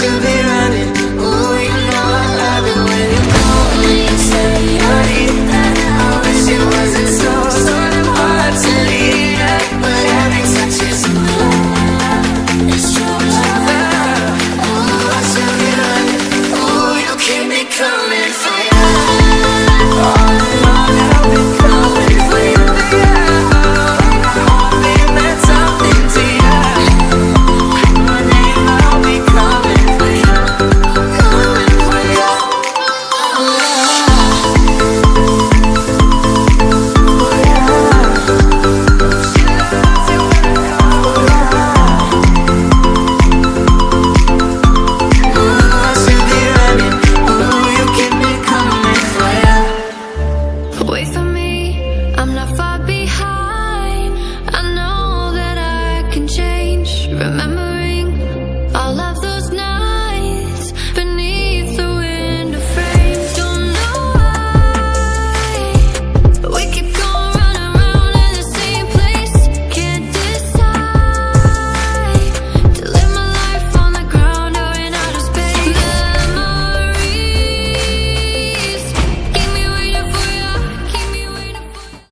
should be running. Ooh, you know I love it when you call me and say you're here. I wish it wasn't so damn hard to leave ya, but every touch is blue. It's true love. Ooh, I should be running. Ooh, you keep me coming for ya. All along I've been coming for ya. Hoping that something to ya. My name, I'll be coming for ya. Coming for ya. Wait for me, I'm not far behind. I know that I can change. Remember